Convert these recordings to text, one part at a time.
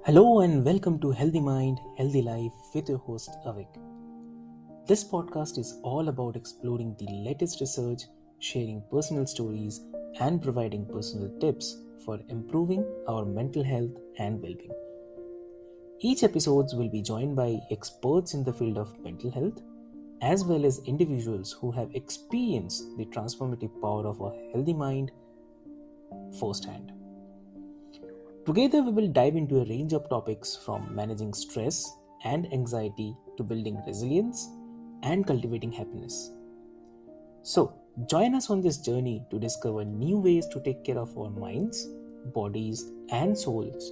Hello and welcome to Healthy Mind, Healthy Life with your host Avik. This podcast is all about exploring the latest research, sharing personal stories, and providing personal tips for improving our mental health and well-being. Each episode will be joined by experts in the field of mental health, as well as individuals who have experienced the transformative power of a healthy mind firsthand. Together, we will dive into a range of topics from managing stress and anxiety to building resilience and cultivating happiness. So, join us on this journey to discover new ways to take care of our minds, bodies, and souls.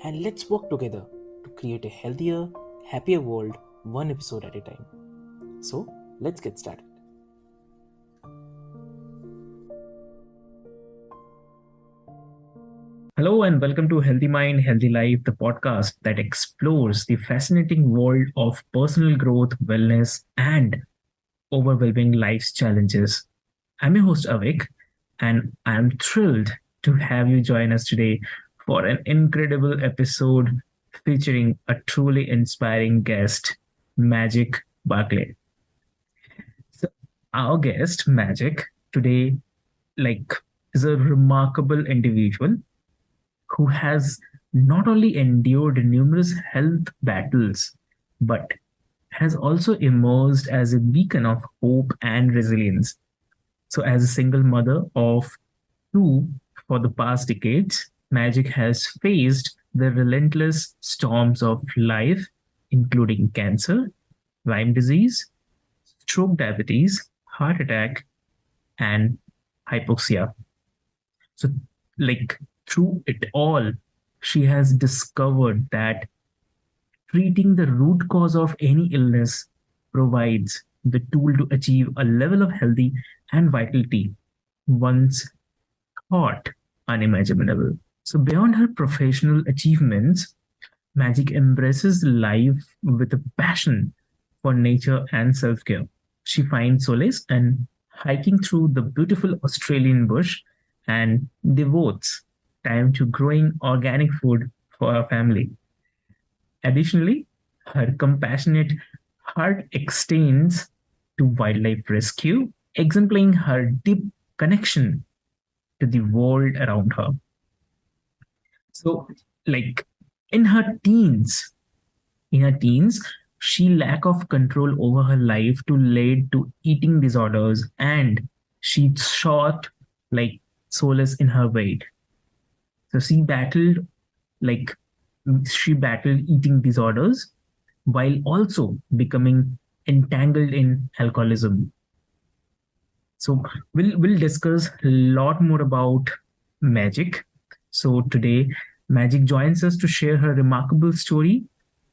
And let's work together to create a healthier, happier world one episode at a time. So, let's get started. Hello and welcome to Healthy Mind, Healthy Life, the podcast that explores the fascinating world of personal growth, wellness, and overwhelming life's challenges. I'm your host, Avik, and I'm thrilled to have you join us today for an incredible episode featuring a truly inspiring guest, Magic Barclay. So, our guest, Magic, today, is a remarkable individual who has not only endured numerous health battles, but has also emerged as a beacon of hope and resilience. So, as a single mother of two for the past decades, Magic has faced the relentless storms of life, including cancer, Lyme disease, stroke, diabetes, heart attack, and hypoxia. So, like, through it all, she has discovered that treating the root cause of any illness provides the tool to achieve a level of healthy and vitality once thought unimaginable. So, beyond her professional achievements, Magic embraces life with a passion for nature and self care. She finds solace in hiking through the beautiful Australian bush and devotes time to growing organic food for her family. Additionally, her compassionate heart extends to wildlife rescue, exemplifying her deep connection to the world around her. So, like in her teens, in her teens, she lack of control over her life to lead to eating disorders, and she sought like solace in her weight. So like she battled eating disorders while also becoming entangled in alcoholism. So we'll discuss a lot more about Magic. So today, Magic joins us to share her remarkable story,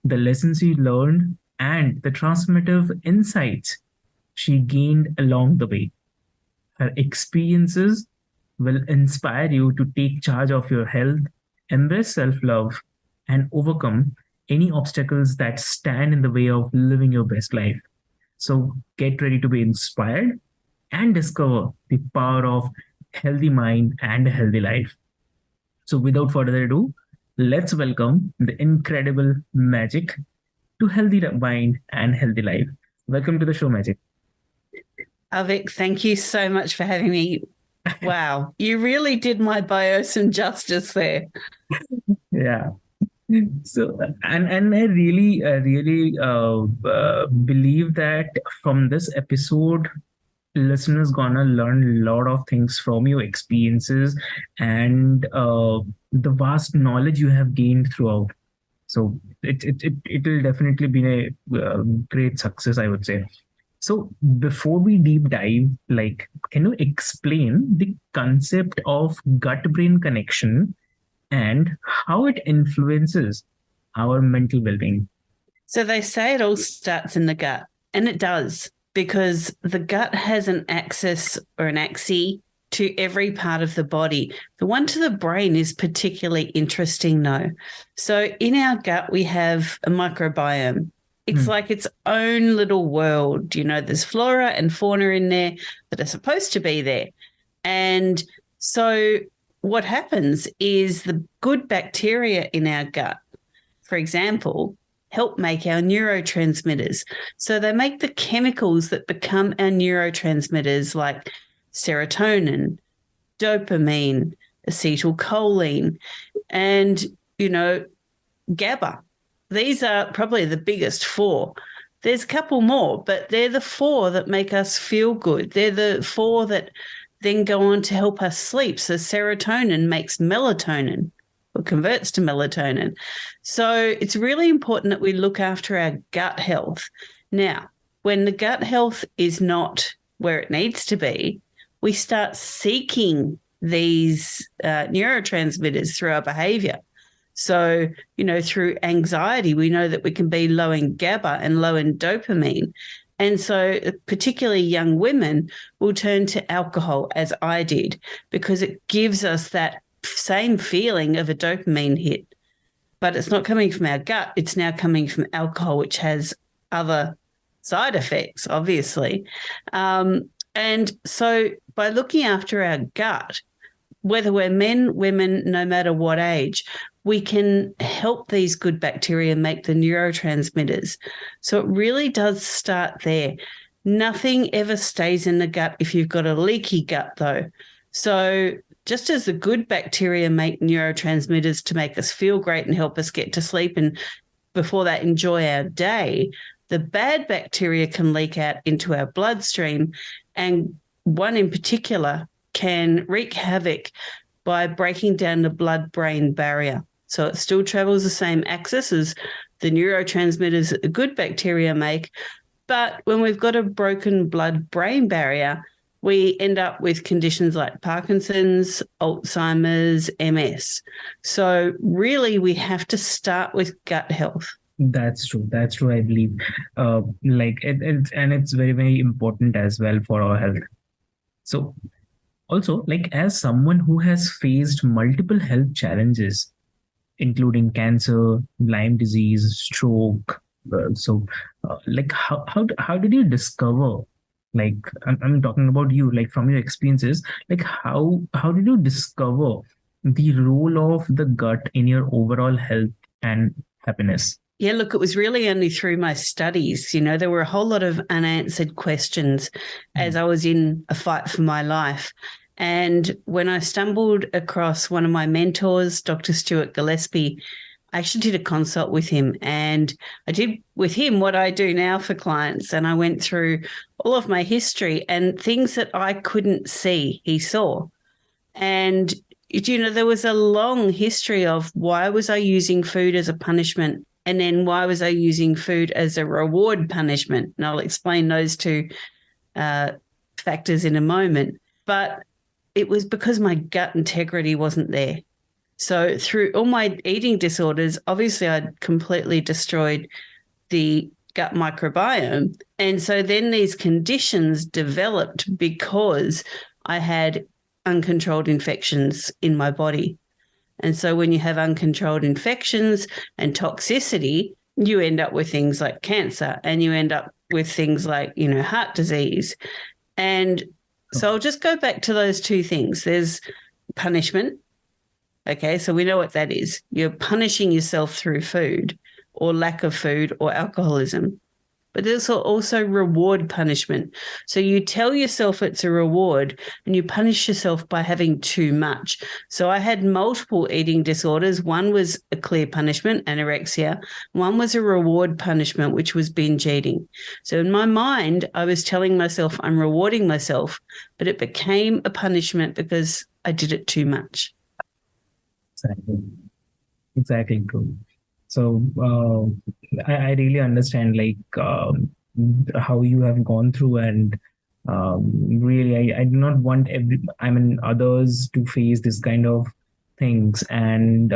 the lessons she learned, and the transformative insights she gained along the way. Her experiences will inspire you to take charge of your health, embrace self love, and overcome any obstacles that stand in the way of living your best life. So get ready to be inspired and discover the power of healthy mind and a healthy life. So without further ado, let's welcome the incredible Magic to Healthy Mind and Healthy Life. Welcome to the show, Magic. Avik, thank you so much for having me. Wow, you really did my bio some justice there. Yeah. So and I really believe that from this episode, listeners gonna learn a lot of things from your experiences and the vast knowledge you have gained throughout. So it will definitely be a great success, I would say. So before we deep dive, can you explain the concept of gut-brain connection and how it influences our mental well-being? So they say it all starts in the gut, and it does, because the gut has an axis or an axis to every part of the body. The one to the brain is particularly interesting, though. So in our gut, we have a microbiome. It's like its own little world. There's flora and fauna in there that are supposed to be there. And so what happens is the good bacteria in our gut for example, help make our neurotransmitters. So they make the chemicals that become our neurotransmitters like serotonin, dopamine, acetylcholine, and, GABA. These are probably the biggest four. There's a couple more, but they're the four that make us feel good. They're the four that then go on to help us sleep. So serotonin makes melatonin or converts to melatonin. So it's really important that we look after our gut health. Now, when the gut health is not where it needs to be, we start seeking these neurotransmitters through our behavior. So, through anxiety, we know that we can be low in GABA and low in dopamine. And so particularly young women will turn to alcohol, as I did, because it gives us that same feeling of a dopamine hit. But it's not coming from our gut. It's now coming from alcohol, which has other side effects, obviously. And so by looking after our gut, whether we're men, women, no matter what age, we can help these good bacteria make the neurotransmitters. So it really does start there. Nothing ever stays in the gut if you've got a leaky gut, though. So just as the good bacteria make neurotransmitters to make us feel great and help us get to sleep and before that enjoy our day, the bad bacteria can leak out into our bloodstream, and one in particular can wreak havoc by breaking down the blood-brain barrier. So it still travels the same axis as the neurotransmitters that the good bacteria make, but when we've got a broken blood-brain barrier, we end up with conditions like Parkinson's, Alzheimer's, MS. So really we have to start with gut health. That's true. That's true, I believe. It's very, very important as well for our health. So also, as someone who has faced multiple health challenges, including cancer, Lyme disease, stroke, how did you discover, I'm talking about you, from your experiences, how did you discover the role of the gut in your overall health and happiness? Yeah, look, it was really only through my studies. There were a whole lot of unanswered questions as I was in a fight for my life. And when I stumbled across one of my mentors, Dr. Stuart Gillespie, I actually did a consult with him, and I did with him what I do now for clients. And I went through all of my history and things that I couldn't see, he saw. And, there was a long history of why was I using food as a punishment? And then why was I using food as a reward punishment? And I'll explain those two factors in a moment. But it was because my gut integrity wasn't there. So through all my eating disorders, obviously I'd completely destroyed the gut microbiome. And so then these conditions developed because I had uncontrolled infections in my body. And so when you have uncontrolled infections and toxicity, you end up with things like cancer, and you end up with things like, heart disease. And so I'll just go back to those two things. There's punishment. Okay, so we know what that is. You're punishing yourself through food or lack of food or alcoholism. But there's also reward punishment. So you tell yourself it's a reward and you punish yourself by having too much. So I had multiple eating disorders. One was a clear punishment, anorexia. One was a reward punishment, which was binge eating. So in my mind, I was telling myself I'm rewarding myself, but it became a punishment because I did it too much. Exactly true. So I really understand how you have gone through, and really I do not want others to face this kind of things. And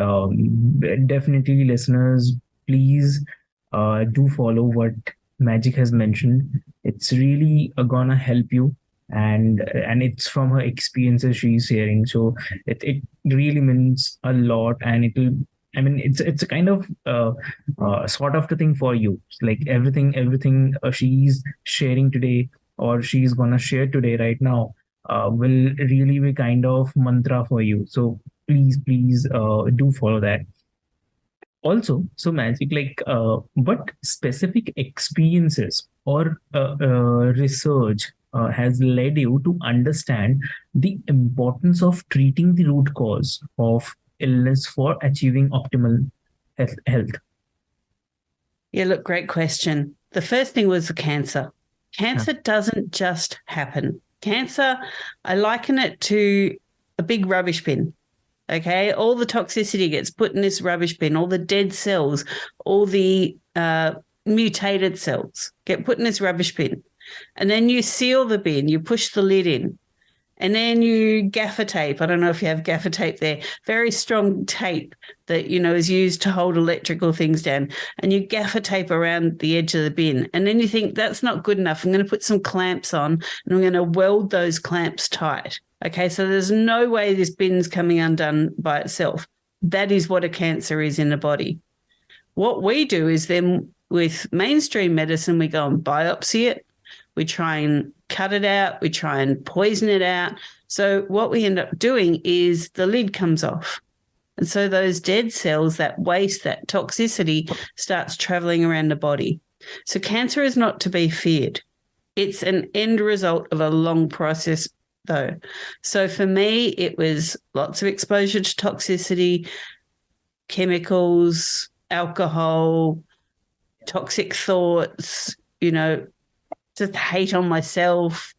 definitely, listeners, please do follow what Magic has mentioned. It's really gonna help you, and it's from her experiences she's sharing. So it really means a lot, and it's a kind of sort of the thing for you. It's like everything she's sharing today, or she's gonna share today right now, will really be kind of mantra for you. So please do follow that. Also, so Magic, like, what specific experiences or research has led you to understand the importance of treating the root cause of illness for achieving optimal health? Yeah, look, great question. The first thing was the cancer. Yeah. Cancer doesn't just happen. Cancer, I liken it to a big rubbish bin. Okay. All the toxicity gets put in this rubbish bin, all the dead cells, all the mutated cells get put in this rubbish bin. And then you seal the bin, you push the lid in, and then you gaffer tape. I don't know if you have gaffer tape there, very strong tape that, is used to hold electrical things down. And you gaffer tape around the edge of the bin. And then you think that's not good enough. I'm going to put some clamps on and I'm going to weld those clamps tight. Okay, so there's no way this bin's coming undone by itself. That is what a cancer is in the body. What we do is then with mainstream medicine, we go and biopsy it. We try and cut it out. We try and poison it out. So what we end up doing is the lid comes off. And so those dead cells, that waste, that toxicity starts traveling around the body. So cancer is not to be feared. It's an end result of a long process, though. So for me, it was lots of exposure to toxicity, chemicals, alcohol, toxic thoughts, just hate on myself,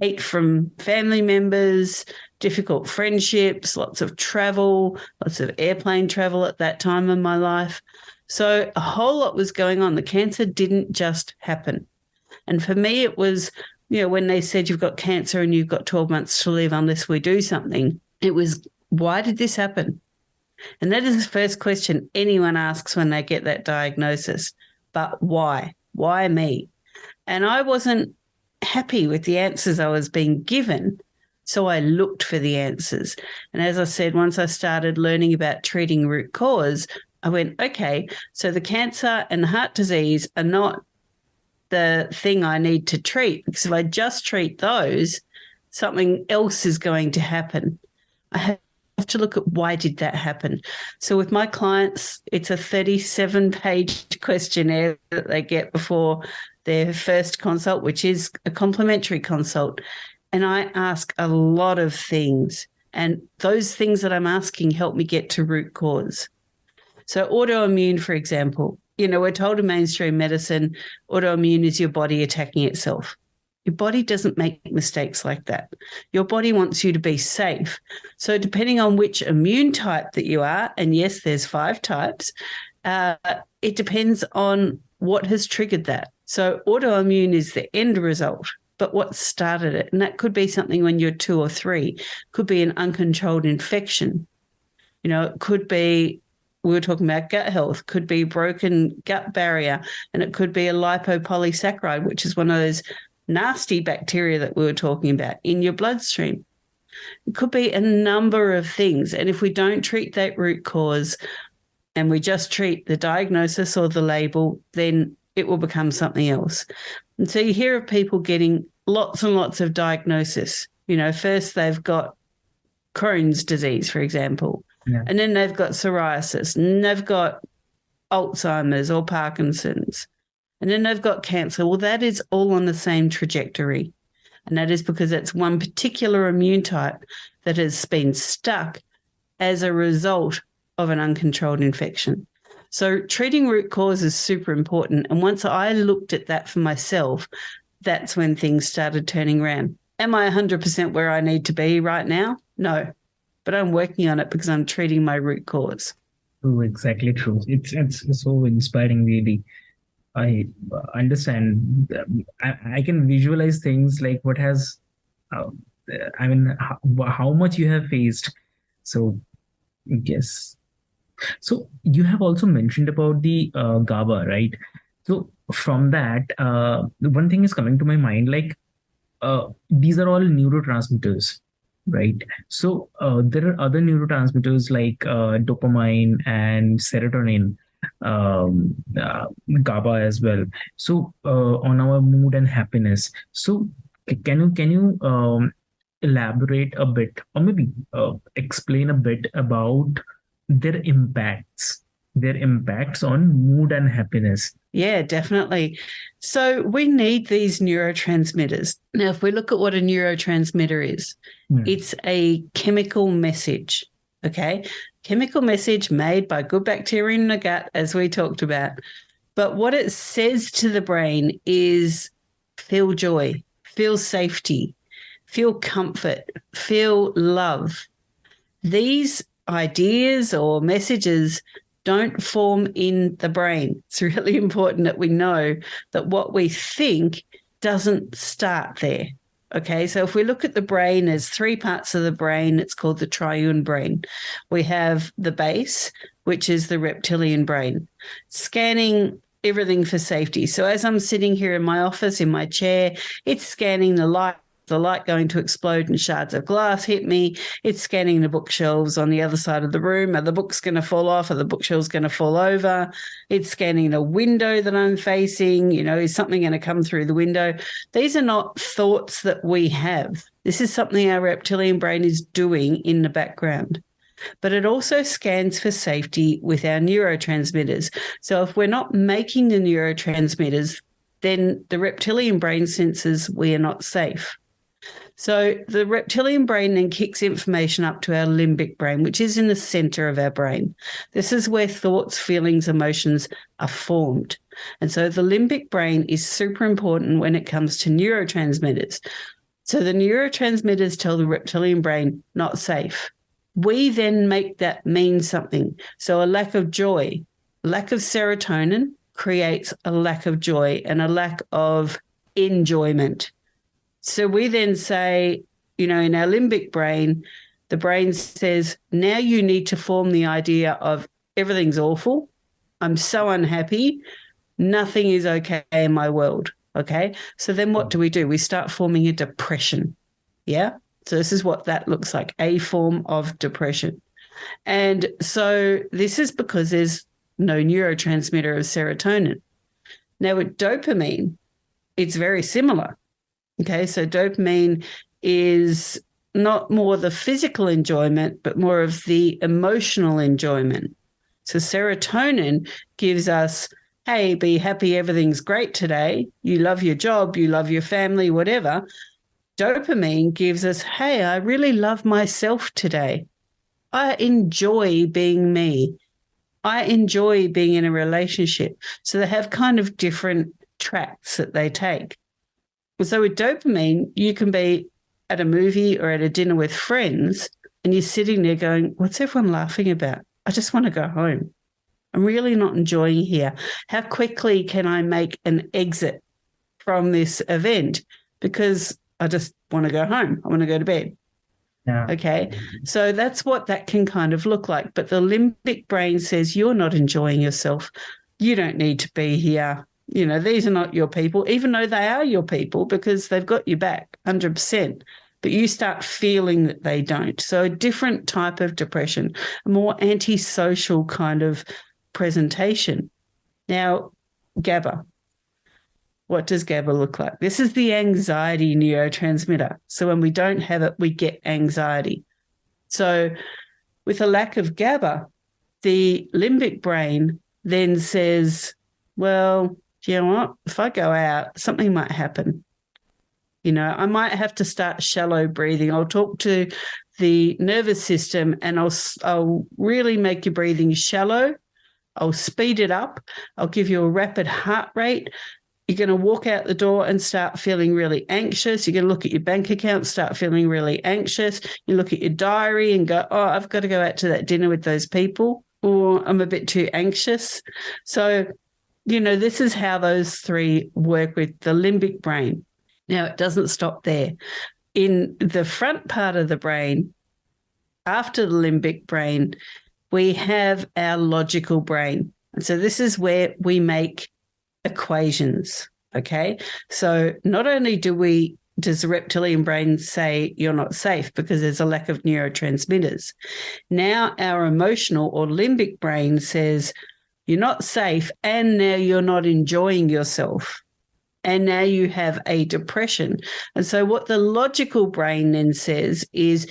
hate from family members, difficult friendships, lots of travel, lots of airplane travel at that time in my life. So a whole lot was going on. The cancer didn't just happen. And for me, it was, when they said you've got cancer and you've got 12 months to live unless we do something, it was, why did this happen? And that is the first question anyone asks when they get that diagnosis. But why? Why me? And I wasn't happy with the answers I was being given. So I looked for the answers. And as I said, once I started learning about treating root cause, I went, okay, so the cancer and the heart disease are not the thing I need to treat, because if I just treat those, something else is going to happen. I have to look at why did that happen. So with my clients, it's a 37-page questionnaire that they get before their first consult, which is a complimentary consult. And I ask a lot of things. And those things that I'm asking help me get to root cause. So autoimmune, for example, we're told in mainstream medicine, autoimmune is your body attacking itself. Your body doesn't make mistakes like that. Your body wants you to be safe. So depending on which immune type that you are, and yes, there's 5 types, it depends on what has triggered that. So autoimmune is the end result, but what started it? And that could be something when you're 2 or 3, could be an uncontrolled infection. It could be, we were talking about gut health, could be broken gut barrier, and it could be a lipopolysaccharide, which is one of those nasty bacteria that we were talking about in your bloodstream. It could be a number of things. And if we don't treat that root cause and we just treat the diagnosis or the label, then it will become something else. And so you hear of people getting lots and lots of diagnosis. First they've got Crohn's disease, for example, and then they've got psoriasis, and they've got Alzheimer's or Parkinson's, and then they've got cancer. Well, that is all on the same trajectory. And that is because it's one particular immune type that has been stuck as a result of an uncontrolled infection. So treating root cause is super important. And once I looked at that for myself, that's when things started turning around. Am I 100% where I need to be right now? No, but I'm working on it because I'm treating my root cause. Oh, exactly true. It's so inspiring, really. I understand. I can visualize things like what has, how much you have faced. So, yes. So you have also mentioned about the GABA, right? So from that, one thing is coming to my mind, like these are all neurotransmitters, right? So there are other neurotransmitters like dopamine and serotonin, GABA as well. So on our mood and happiness. So can you elaborate a bit, or maybe explain a bit about their impacts their impacts on mood and happiness. Yeah, definitely. So we need these neurotransmitters. Now, if we look at what a neurotransmitter is, it's a chemical message, okay? Chemical message made by good bacteria in the gut, as we talked about. But what it says to the brain is feel joy, feel safety, feel comfort, feel love. These ideas or messages don't form in the brain. It's really important that we know that what we think doesn't start there. Okay, so if we look at the brain, there's three parts of the brain. It's called the triune brain. We have the base, which is the reptilian brain, scanning everything for safety. So as I'm sitting here in my office, in my chair, it's scanning the light going to explode and shards of glass hit me. It's scanning the bookshelves on the other side of the room. Are the books going to fall off? Are the bookshelves going to fall over? It's scanning the window that I'm facing. You know, is something going to come through the window? These are not thoughts that we have. This is something our reptilian brain is doing in the background. But it also scans for safety with our neurotransmitters. So if we're not making the neurotransmitters, then the reptilian brain senses we are not safe. So the reptilian brain then kicks information up to our limbic brain, which is in the center of our brain. This is where thoughts, feelings, emotions are formed. And so the limbic brain is super important when it comes to neurotransmitters. So the neurotransmitters tell the reptilian brain not safe. We then make that mean something. So a lack of joy, lack of serotonin creates a lack of joy and a lack of enjoyment. So we then say, you know, in our limbic brain, the brain says, now you need to form the idea of everything's awful. I'm so unhappy. Nothing is okay in my world. Okay. So then what do? We start forming a depression. Yeah. So this is what that looks like, a form of depression. And so this is because there's no neurotransmitter of serotonin. Now with dopamine, it's very similar. Okay, so dopamine is not more the physical enjoyment, but more of the emotional enjoyment. So serotonin gives us, hey, be happy, everything's great today. You love your job, you love your family, whatever. Dopamine gives us, hey, I really love myself today. I enjoy being me. I enjoy being in a relationship. So they have kind of different tracks that they take. So with dopamine, you can be at a movie or at a dinner with friends and you're sitting there going, what's everyone laughing about? I just want to go home. I'm really not enjoying here. How quickly can I make an exit from this event? Because I just want to go home. I want to go to bed. Yeah. Okay. So that's what that can kind of look like. But the limbic brain says you're not enjoying yourself. You don't need to be here. You know, these are not your people, even though they are your people because they've got you back 100%. But you start feeling that they don't. So a different type of depression, a more antisocial kind of presentation. Now, GABA. What does GABA look like? This is the anxiety neurotransmitter. So when we don't have it, we get anxiety. So with a lack of GABA, the limbic brain then says, well, you know what? If I go out, something might happen. You know, I might have to start shallow breathing. I'll talk to the nervous system and I'll really make your breathing shallow. I'll speed it up. I'll give you a rapid heart rate. You're going to walk out the door and start feeling really anxious. You're going to look at your bank account, start feeling really anxious. You look at your diary and go, oh, I've got to go out to that dinner with those people, or I'm a bit too anxious. So, you know, this is how those three work with the limbic brain. Now, it doesn't stop there. In the front part of the brain, after the limbic brain, we have our logical brain. And so this is where we make equations, okay? So not only does the reptilian brain say you're not safe because there's a lack of neurotransmitters, now our emotional or limbic brain says you're not safe and now you're not enjoying yourself. And now you have a depression. And so what the logical brain then says is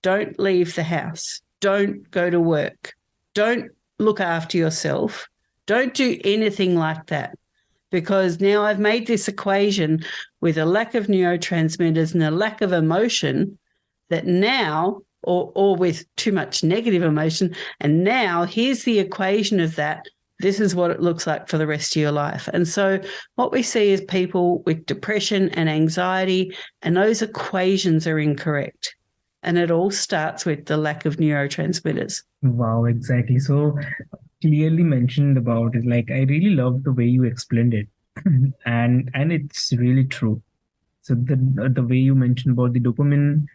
don't leave the house. Don't go to work. Don't look after yourself. Don't do anything like that, because now I've made this equation with a lack of neurotransmitters and a lack of emotion that now, or with too much negative emotion, and now here's the equation of that. This is what it looks like for the rest of your life. And so what we see is people with depression and anxiety, and those equations are incorrect. And it all starts with the lack of neurotransmitters. Wow, exactly. So clearly mentioned about it. Like, I really love the way you explained it. and it's really true. So the way you mentioned about the dopamine,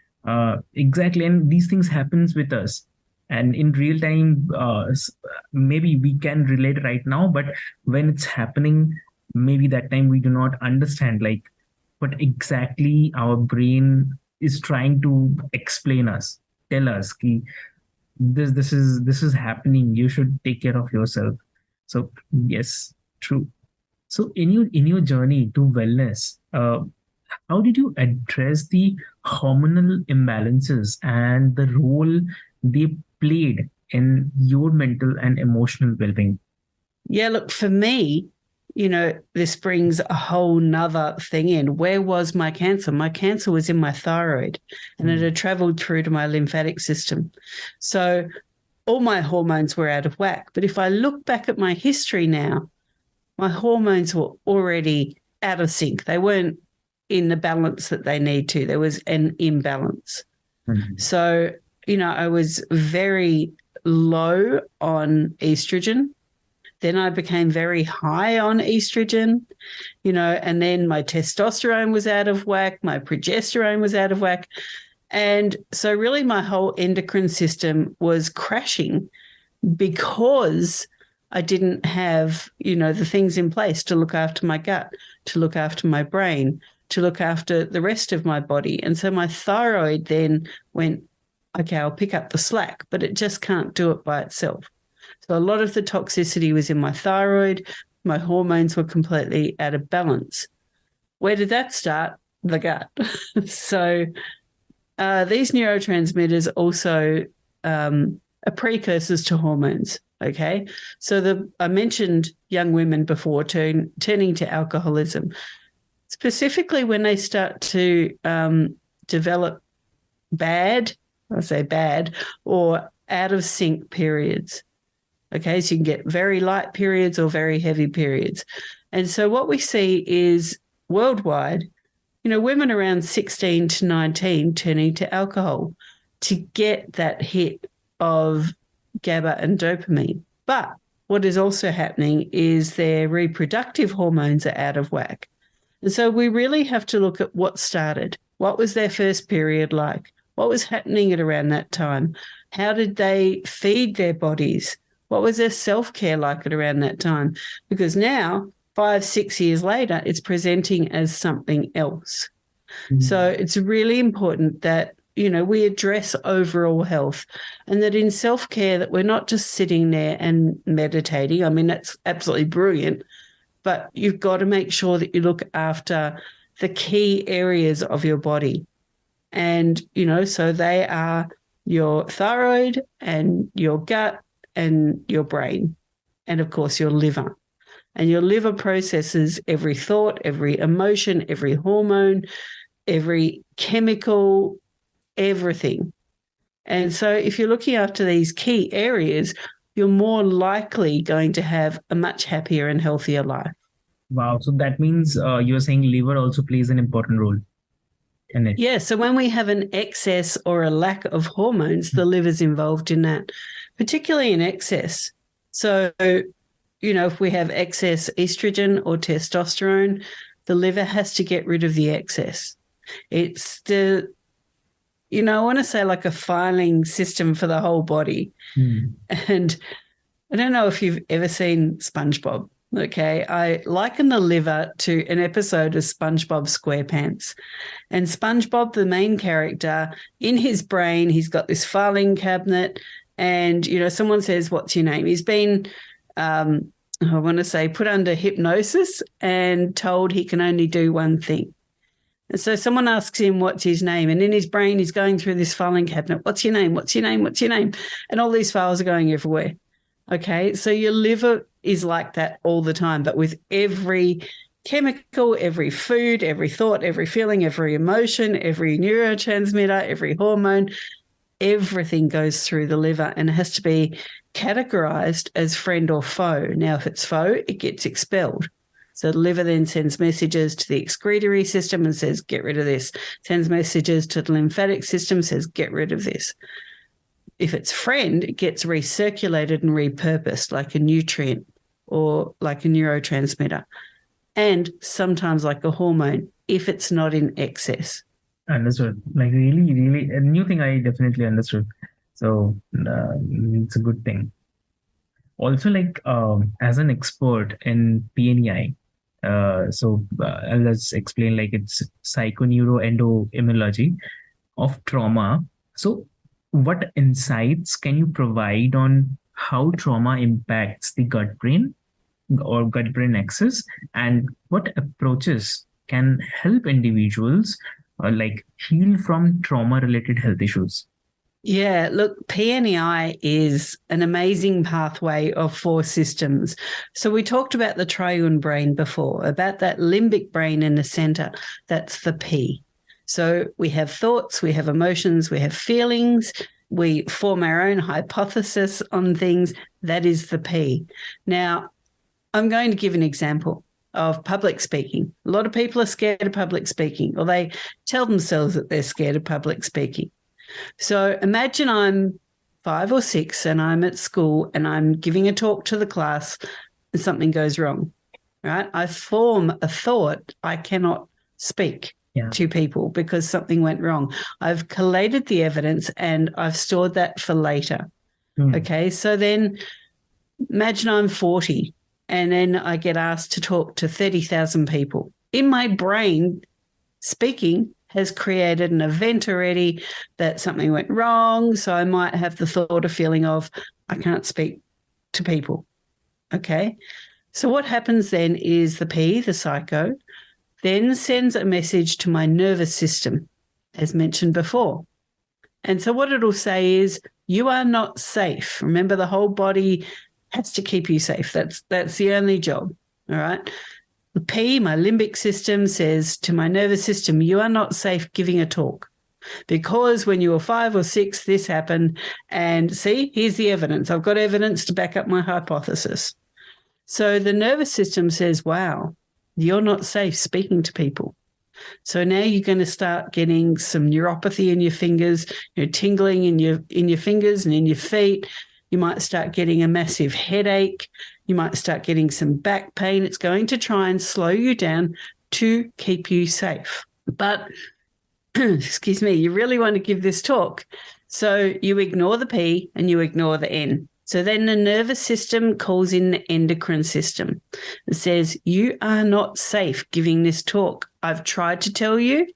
exactly, and these things happens with us, and in real time, maybe we can relate right now, but when it's happening, maybe that time we do not understand like what exactly our brain is trying to explain us, tell us, ki, this is happening. You should take care of yourself. So yes, true. So in your journey to wellness, how did you address the hormonal imbalances and the role they played in your mental and emotional well-being? Yeah, look, for me, this brings a whole nother thing in. Where was my cancer? My cancer was in my thyroid, and it had traveled through to my lymphatic system. So all my hormones were out of whack. But if I look back at my history now, my hormones were already out of sync. They weren't in the balance that they need to. There was an imbalance. Mhm. So, I was very low on estrogen. Then I became very high on estrogen, and then my testosterone was out of whack. My progesterone was out of whack. And so really my whole endocrine system was crashing because I didn't have, the things in place to look after my gut, to look after my brain, to look after the rest of my body. And so my thyroid then went, okay, I'll pick up the slack, but it just can't do it by itself. So a lot of the toxicity was in my thyroid. My hormones were completely out of balance. Where did that start? The gut. So these neurotransmitters also are precursors to hormones. Okay, so I mentioned young women before turning to alcoholism, specifically when they start to develop bad or out of sync periods. Okay, so you can get very light periods or very heavy periods. And so what we see is worldwide, women around 16 to 19 turning to alcohol to get that hit of GABA and dopamine. But what is also happening is their reproductive hormones are out of whack. And so we really have to look at what started. What was their first period like? What was happening at around that time? How did they feed their bodies? What was their self-care like at around that time? Because now, 5-6 years later, it's presenting as something else. Mm-hmm. So it's really important that, we address overall health, and that in self-care that we're not just sitting there and meditating. I mean, that's absolutely brilliant, but you've got to make sure that you look after the key areas of your body. And, so they are your thyroid and your gut and your brain, and, of course, your liver. And your liver processes every thought, every emotion, every hormone, every chemical, everything. And so if you're looking after these key areas, you're more likely going to have a much happier and healthier life. Wow. So that means you're saying liver also plays an important role in it. Yeah. So when we have an excess or a lack of hormones, the liver's involved in that, particularly in excess. So, if we have excess estrogen or testosterone, the liver has to get rid of the excess. It's the, I want to say like a filing system for the whole body. And I don't know if you've ever seen SpongeBob. Okay, I liken the liver to an episode of SpongeBob SquarePants. And SpongeBob, the main character, in his brain, he's got this filing cabinet, and, someone says, what's your name? He's been, I want to say, put under hypnosis and told he can only do one thing. And so someone asks him, what's his name? And in his brain, he's going through this filing cabinet. What's your name? What's your name? What's your name? And all these files are going everywhere. Okay, so your liver is like that all the time, but with every chemical, every food, every thought, every feeling, every emotion, every neurotransmitter, every hormone, everything goes through the liver and has to be categorized as friend or foe. Now, if it's foe, it gets expelled. So the liver then sends messages to the excretory system and says, get rid of this. Sends messages to the lymphatic system, says, get rid of this. If it's friend, it gets recirculated and repurposed like a nutrient or like a neurotransmitter, and sometimes like a hormone if it's not in excess. Understood. Like really, really a new thing I definitely understood. So it's a good thing. Also, like as an expert in PNEI, I'll just explain like it's psychoneuroendoimmunology of trauma. So, what insights can you provide on how trauma impacts the gut brain or gut brain axis, and what approaches can help individuals like heal from trauma related health issues? Yeah, look, PNEI is an amazing pathway of 4 systems. So we talked about the triune brain before, about that limbic brain in the center. That's the P. So we have thoughts, we have emotions, we have feelings, we form our own hypothesis on things. That is the P. Now, I'm going to give an example of public speaking. A lot of people are scared of public speaking, or they tell themselves that they're scared of public speaking. So imagine I'm 5 or 6 and I'm at school and I'm giving a talk to the class and something goes wrong, right? I form a thought I cannot speak to people because something went wrong. I've collated the evidence and I've stored that for later. Okay, so then imagine I'm 40 and then I get asked to talk to 30,000 people. In my brain, speaking has created an event already that something went wrong. So I might have the thought or feeling of, I can't speak to people. Okay. So what happens then is the P, the psycho, then sends a message to my nervous system, as mentioned before. And so what it'll say is, you are not safe. Remember, the whole body has to keep you safe. That's the only job. All right. The P, my limbic system, says to my nervous system, you are not safe giving a talk because when you were 5 or 6, this happened. And see, here's the evidence. I've got evidence to back up my hypothesis. So the nervous system says, wow, you're not safe speaking to people. So now you're going to start getting some neuropathy in your fingers, tingling in your fingers and in your feet. You might start getting a massive headache. You might start getting some back pain. It's going to try and slow you down to keep you safe. But, excuse me, you really want to give this talk. So you ignore the P and you ignore the N. So then the nervous system calls in the endocrine system. It says, you are not safe giving this talk. I've tried to tell you.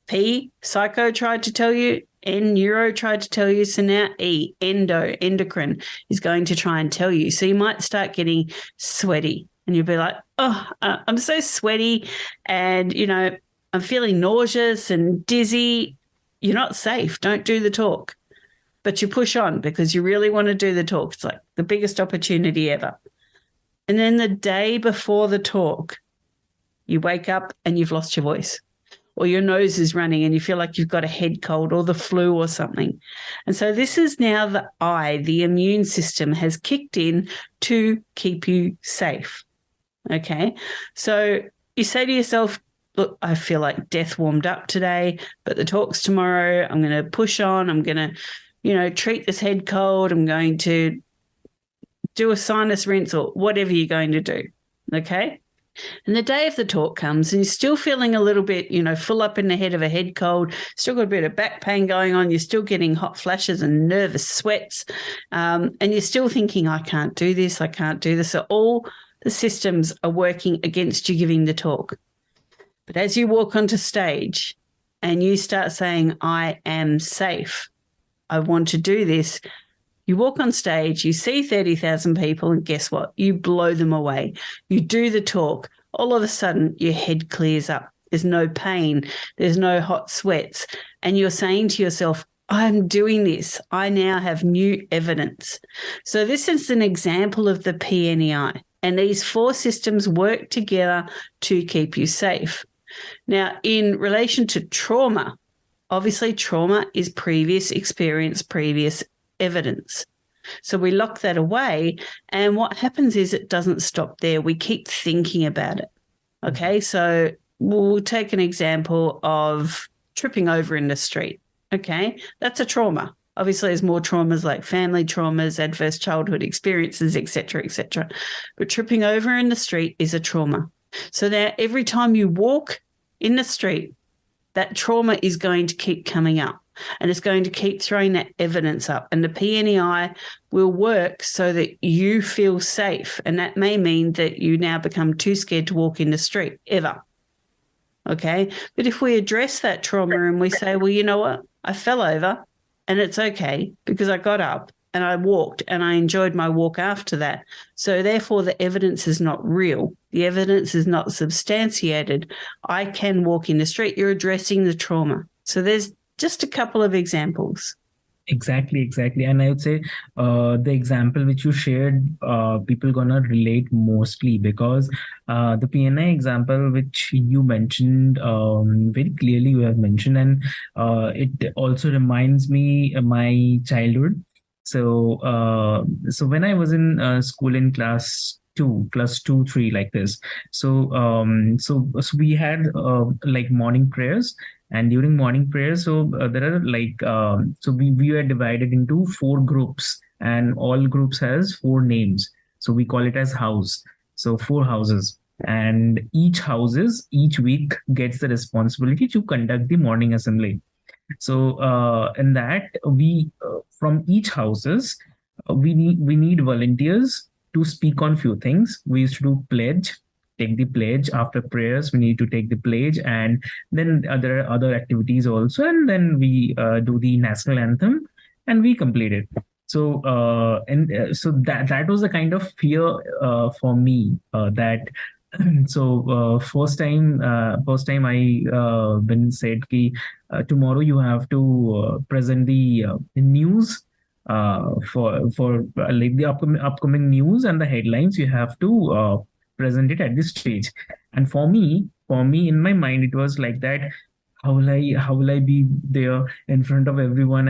P, psycho tried to tell you. N, neuro tried to tell you. So now E, endocrine, is going to try and tell you. So you might start getting sweaty and you'll be like, oh, I'm so sweaty and, I'm feeling nauseous and dizzy. You're not safe. Don't do the talk. But you push on because you really want to do the talk. It's like the biggest opportunity ever. And then the day before the talk, you wake up and you've lost your voice, or your nose is running and you feel like you've got a head cold or the flu or something. And so this is now the I, the immune system, has kicked in to keep you safe. Okay. So you say to yourself, look, I feel like death warmed up today, but the talk's tomorrow. I'm going to push on. I'm going to, treat this head cold. I'm going to do a sinus rinse or whatever you're going to do. Okay. And the day of the talk comes and you're still feeling a little bit, full up in the head of a head cold, still got a bit of back pain going on, you're still getting hot flashes and nervous sweats, and you're still thinking, I can't do this, I can't do this. So all the systems are working against you giving the talk. But as you walk onto stage and you start saying, I am safe, I want to do this, you walk on stage, you see 30,000 people, and guess what? You blow them away. You do the talk. All of a sudden, your head clears up. There's no pain. There's no hot sweats. And you're saying to yourself, I'm doing this. I now have new evidence. So this is an example of the PNEI. And these 4 systems work together to keep you safe. Now, in relation to trauma, obviously trauma is previous experience, previous evidence. So we lock that away. And what happens is it doesn't stop there. We keep thinking about it. Okay, so we'll take an example of tripping over in the street. Okay, that's a trauma. Obviously, there's more traumas like family traumas, adverse childhood experiences, etc., etc. But tripping over in the street is a trauma. So now every time you walk in the street, that trauma is going to keep coming up and it's going to keep throwing that evidence up. And the PNEI will work so that you feel safe. And that may mean that you now become too scared to walk in the street ever. Okay. But if we address that trauma and we say, well, you know what? I fell over and it's okay because I got up and I walked and I enjoyed my walk after that. So therefore the evidence is not real. The evidence is not substantiated. I can walk in the street. You're addressing the trauma. So there's just a couple of examples. Exactly. And I would say the example which you shared, people gonna relate mostly because the PNI example which you mentioned, very clearly you have mentioned, and it also reminds me of my childhood. So when I was in school in class 2, plus 2, 3, like this. So we had like morning prayers. And during morning prayers, so there are like, so we were divided into 4 groups and all groups has 4 names. So we call it as house. So 4 houses, and each week gets the responsibility to conduct the morning assembly. So in that we from each houses, we need volunteers to speak on few things. We used to do pledge. Take the pledge after prayers. We need to take the pledge, and then there are other activities also. And then we do the national anthem, and we complete it. So so that was the kind of fear for me that. So first time I been said ki tomorrow you have to present the news for like the upcoming news and the headlines. You have to present it at this stage. And for me in my mind it was like that, how will I be there in front of everyone?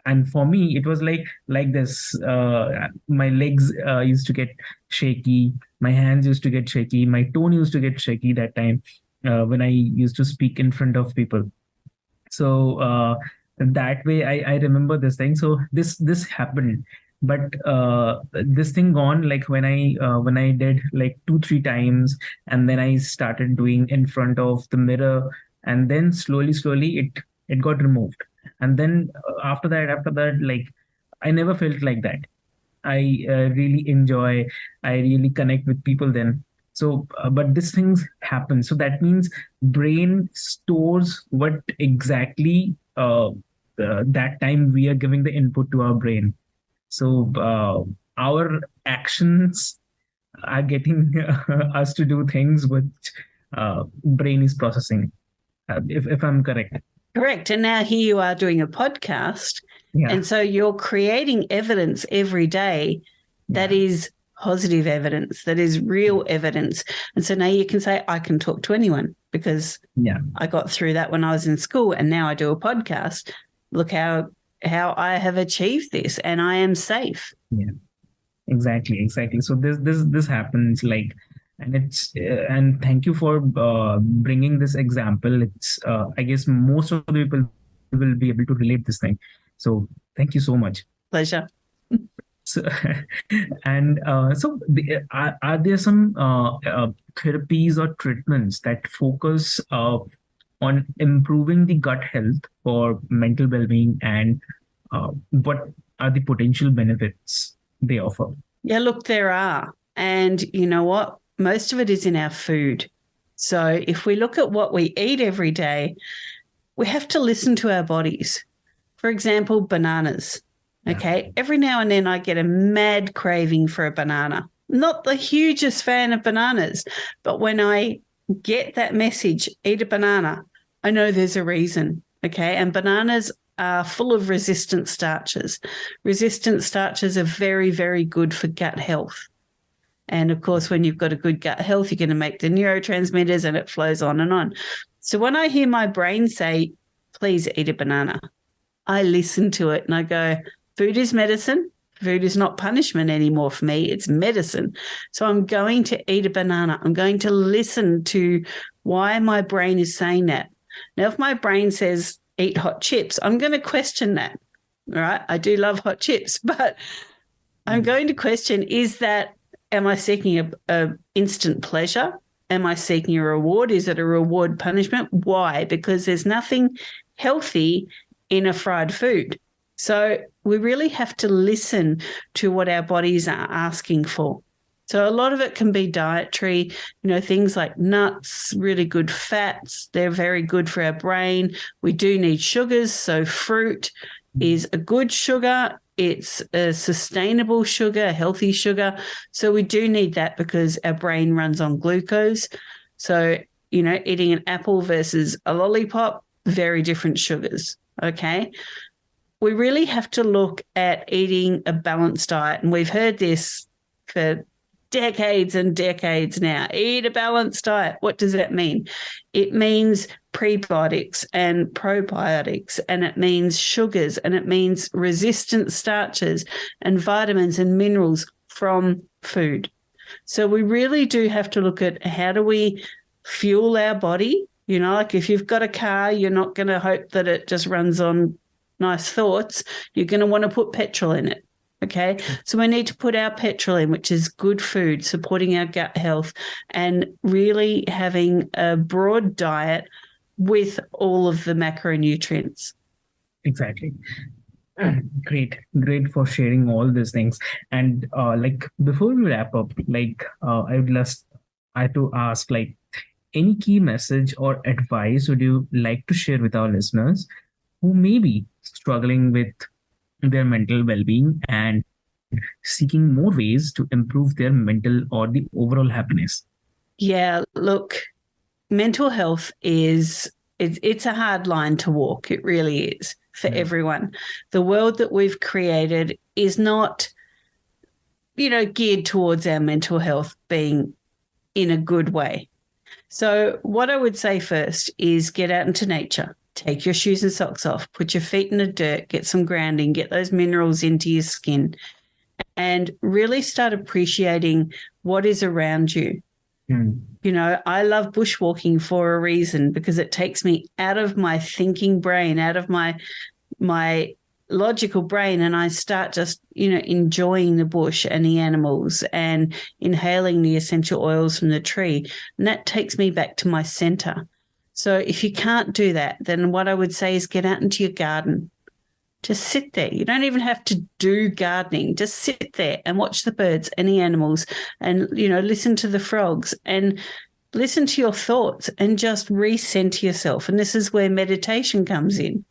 And for me it was like this, my legs used to get shaky, my hands used to get shaky, my tone used to get shaky that time when I used to speak in front of people. So that way I remember this thing. So this happened. But this thing gone, like when I did like 2-3 times, and then I started doing in front of the mirror, and then slowly it got removed. And then after that, like I never felt like that. I really enjoy, I really connect with people then. So but these things happen. So that means brain stores what exactly that time we are giving the input to our brain. So our actions are getting us to do things which brain is processing, if I'm correct. Correct. And now here you are doing a podcast. Yeah. And so you're creating evidence every day that is positive evidence, that is real evidence. And so now you can say, I can talk to anyone because I got through that when I was in school, and now I do a podcast. Look how I have achieved this, and I am safe. Yeah, exactly. So this happens, like, and it's and thank you for bringing this example. It's I guess most of the people will be able to relate this thing. So thank you so much. Pleasure. So, and are there some therapies or treatments that focus on improving the gut health for mental well-being, and what are the potential benefits they offer? Yeah, look, there are. And you know what? Most of it is in our food. So if we look at what we eat every day, we have to listen to our bodies. For example, bananas. Okay. Every now and then I get a mad craving for a banana. Not the hugest fan of bananas, but when I get that message, eat a banana, I know there's a reason. Okay. And bananas are full of resistant starches. Resistant starches are very, very good for gut health. And of course, when you've got a good gut health, you're going to make the neurotransmitters and it flows on and on. So when I hear my brain say, please eat a banana, I listen to it and I go, food is medicine. Food is not punishment anymore for me. It's medicine. So I'm going to eat a banana. I'm going to listen to why my brain is saying that. Now, if my brain says eat hot chips, I'm going to question that. All right. I do love hot chips, but I'm going to question, am I seeking a instant pleasure? Am I seeking a reward? Is it a reward punishment? Why? Because there's nothing healthy in a fried food. So we really have to listen to what our bodies are asking for. So a lot of it can be dietary, things like nuts, really good fats. They're very good for our brain. We do need sugars. So fruit is a good sugar. It's a sustainable sugar, a healthy sugar. So we do need that because our brain runs on glucose. So, eating an apple versus a lollipop, very different sugars. Okay. We really have to look at eating a balanced diet. And we've heard this for decades and decades now. Eat a balanced diet. What does that mean? It means prebiotics and probiotics, and it means sugars, and it means resistant starches and vitamins and minerals from food. So we really do have to look at how do we fuel our body. Like if you've got a car, you're not going to hope that it just runs on nice thoughts. You're going to want to put petrol in it. Okay. So we need to put our petrol in, which is good food, supporting our gut health, and really having a broad diet with all of the macronutrients. Exactly. Great for sharing all these things. And before we wrap up, I have to ask, any key message or advice would you like to share with our listeners who may be struggling with their mental well-being and seeking more ways to improve their mental or the overall happiness? Yeah, look, mental health it's a hard line to walk. It really is for everyone. The world that we've created is not, geared towards our mental health being in a good way. So what I would say first is get out into nature. Take your shoes and socks off, put your feet in the dirt, get some grounding, get those minerals into your skin, and really start appreciating what is around you. I love bushwalking for a reason, because it takes me out of my thinking brain, out of my logical brain, and I start just, enjoying the bush and the animals and inhaling the essential oils from the tree. And that takes me back to my center. So if you can't do that, then what I would say is get out into your garden. Just sit there. You don't even have to do gardening. Just sit there and watch the birds and the animals and, listen to the frogs and listen to your thoughts and just recenter yourself. And this is where meditation comes in.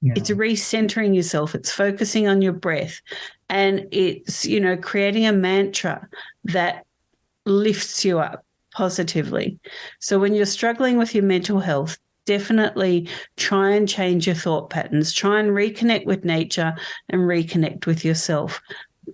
Yeah. It's recentering yourself. It's focusing on your breath. And it's, creating a mantra that lifts you up positively. So when you're struggling with your mental health, definitely try and change your thought patterns. Try and reconnect with nature and reconnect with yourself.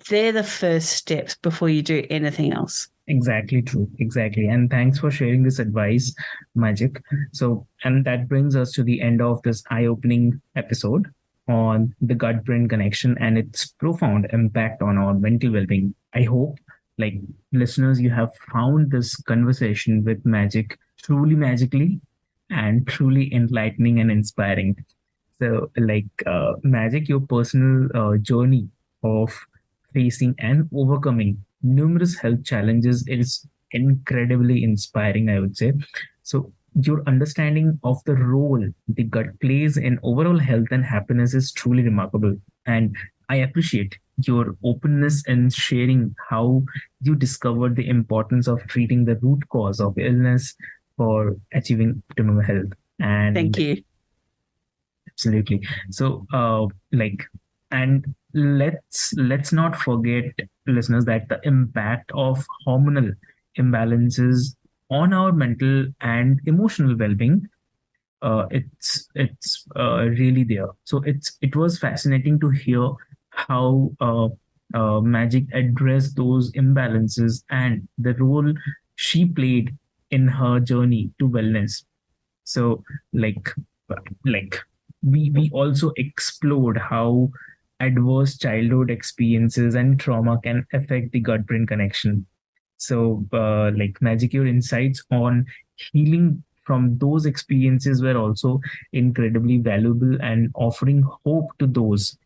They're the first steps before you do anything else. Exactly true. Exactly. And thanks for sharing this advice, Magic. So, and that brings us to the end of this eye-opening episode on the gut-brain connection and its profound impact on our mental well-being. I hope, listeners, you have found this conversation with Magic truly magically and truly enlightening and inspiring. So, Magic, your personal journey of facing and overcoming numerous health challenges is incredibly inspiring, I would say. So, your understanding of the role the gut plays in overall health and happiness is truly remarkable. And I appreciate your openness in sharing how you discovered the importance of treating the root cause of illness for achieving optimal health. And thank you. Absolutely. So, and let's not forget, listeners, that the impact of hormonal imbalances on our mental and emotional well-being it's really there. So it was fascinating to hear how Magic addressed those imbalances and the role she played in her journey to wellness. So like like we also explored how adverse childhood experiences and trauma can affect the gut brain connection. So Magic, your insights on healing from those experiences were also incredibly valuable and offering hope to those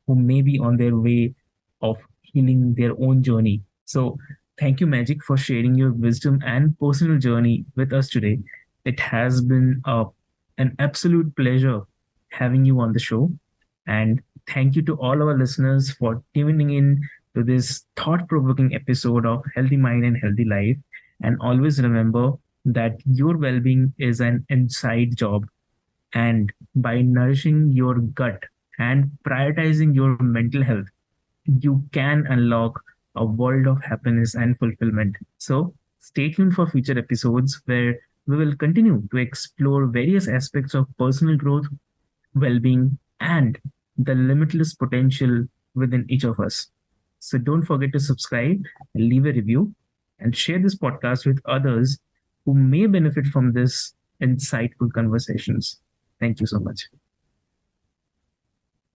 who may be on their way of healing their own journey. So, thank you, Magic, for sharing your wisdom and personal journey with us today. It has been an absolute pleasure having you on the show. And thank you to all our listeners for tuning in to this thought provoking episode of Healthy Mind and Healthy Life. And always remember that your well being is an inside job, and by nourishing your gut and prioritizing your mental health, you can unlock a world of happiness and fulfillment. So, stay tuned for future episodes where we will continue to explore various aspects of personal growth, well being, and the limitless potential within each of us. So, don't forget to subscribe, leave a review, and share this podcast with others who may benefit from this insightful conversations. Thank you so much.